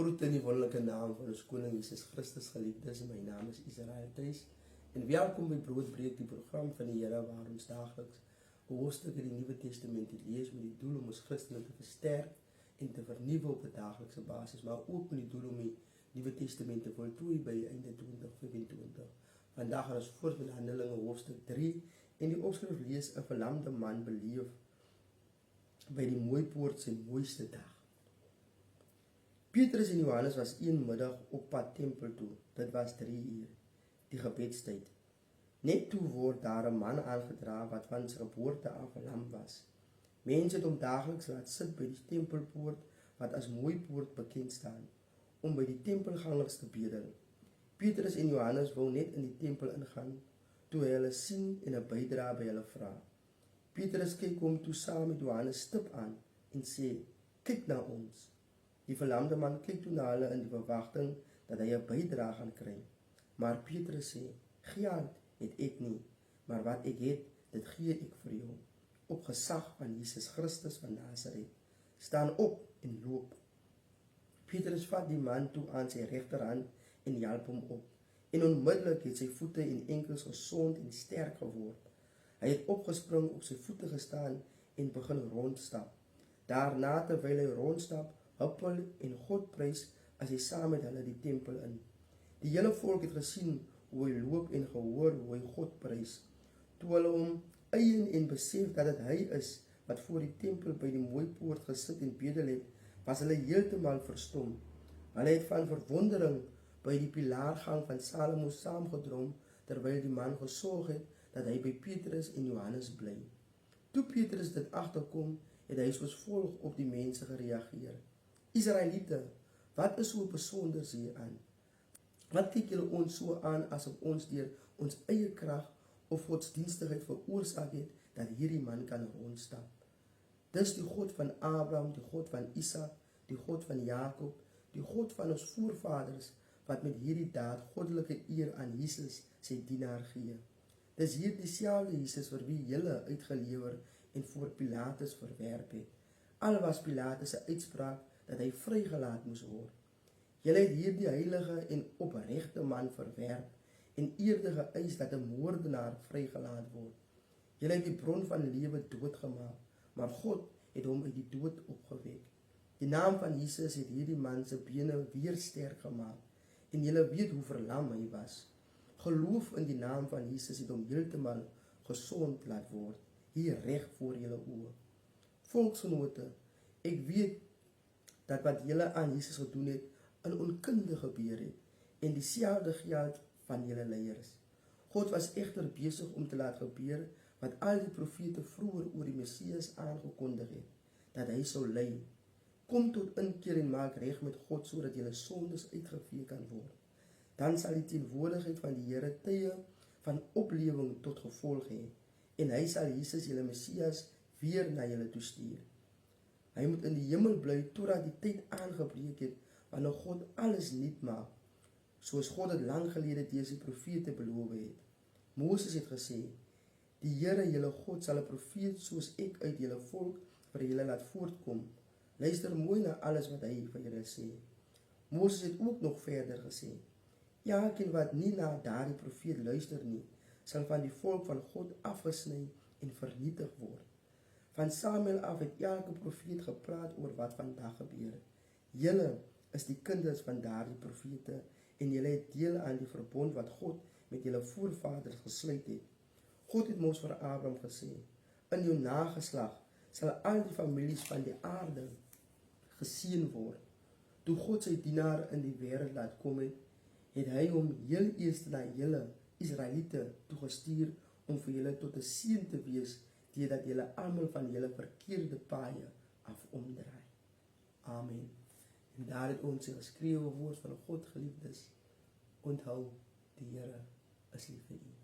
Groet in die wonderlijke naam van ons koning Jesus Christus, geliefdes. My naam is Israel Thuis en welkom by Broodbreek, die program van die Here waar ons dagelijks 'n hoofstuk in die Nuwe Testament lees met die doel om ons Christene te versterk en te vernuwe op 'n daaglikse basis, maar ook met die doel om die Nuwe Testament te voltooi by einde 2025. Vandag gaan ons voort met Handelinge hoofstuk 3 en die opskrif lees 'n verlamde man beleef by die Mooipoort sy mooiste dag. Petrus en Johannes was een middag op pad tempel toe. Dit was 3 uur, die gebedstyd. Net toe word daar 'n man aangedra wat van sy geboorte af verlam was. Mense het hom daagliks laat sit by die tempelpoort wat as Mooipoort bekend staan, om by die tempelgangers te bedel. Petrus en Johannes wou net in die tempel ingaan, toe hy hulle sien en 'n bydrae by hulle vra. Petrus kyk hom toe saam met Johannes stip aan en sê, "Kyk na ons." Die verlamde man kyk toe na hulle in die verwagting dat hy 'n bydrae gaan kry. Maar Petrus sê, "Geld het ek nie, maar wat ek het, dit gee ek vir jou. Op gesag van Jesus Christus van Nasaret, staan op en loop." Petrus vat die man toe aan sy regterhand en help hom op. En onmiddellik het sy voete en enkels gesond en sterk geword. Hy het opgespring, op sy voete gestaan en begin rondstap. Daarna, terwyl hy rondstap, huppel en God prys as hy saam met hulle die tempel in. Die hele volk het gesien hoe hy loop en gehoor hoe hy God prys. Toe hulle hom eien en besef dat dit hy is wat voor die tempel by die Mooipoort gesit en bedel het, was hulle heeltemal verstom. Hulle het van verwondering by die pilaargang van Salomo saamgedrom, terwyl die man gesorg het dat hy by Petrus en Johannes bly. Toe Petrus dit agterkom, het hy soos volg op die mense gereageer: "Israeliete, wat is so besonder hieraan? Wat kyk julle ons so aan asof ons deur ons eie krag of godsdienstigheid veroorsaak het dat hierdie man kan rondstap? Dis die God van Abraham, die God van Isak, die God van Jakob, die God van ons voorvaders, wat met hierdie daad goddelike eer aan Jesus, sy dienaar gee. Dis hier dieselfde Jesus vir wie julle uitgelewer en voor Pilatus verwerp het. Al was Pilatus se uitspraak dat hy vrygelaat moes word. Julle het hierdie heilige en opregte man verwerp en eerder geëis dat 'n moordenaar vrygelaat word. Julle het die bron van lewe doodgemaak, maar God het hom uit die dood opgewek. Die naam van Jesus het hierdie man se bene weer sterk gemaak en julle weet hoe verlam hy was. Geloof in die naam van Jesus het hom heeltemal gesond laat word, hier reg voor julle oë. Volksgenote, ek weet dat wat julle aan Jesus gedoen het, in onkunde gebeur het, en dieselfde geld van julle leiers. God was egter besig om te laat gebeur wat al die profete vroeër oor die Messias aangekondig het, dat hy sou ly. Kom tot inkeer en maak reg met God, sodat julle sondes uitgevee kan word. Dan sal die teenwoordigheid van die Here tye van oplewing tot gevolg hê, en hy sal Jesus julle Messias weer na julle toe stuur. Hy moet in die hemel bly totdat die tyd aangebreek het, wanneer God alles nuut maak, soos God het lang gelede deur sy profete beloof het. Moses het gesê, "Die Here julle God sal 'n profeet soos ek uit julle volk vir julle laat voortkom. Luister mooi na alles wat hy vir julle sê." Moses het ook nog verder gesê, "Elkeen wat nie na daardie profeet luister nie, sal van die volk van God afgesny en vernietig word." Van Samuel af het elke profeet gepraat oor wat vandag gebeur. Julle is die kinders van daardie profete en julle het deel aan die verbond wat God met julle voorvaders gesluit het. God het mos vir Abraham gesê, "In jou nageslag sal al die families van die aarde geseën word." Toe God sy dienaar in die wêreld laat kom het, het hy hom heel eers na julle Israeliete toegestuur om vir julle tot 'n seën te wees, deurdat julle almal van julle verkeerde paaie af omdraai. Amen. En daar het ons die geskrewe woord van God, geliefdes. Onthou, die Here is lief vir u.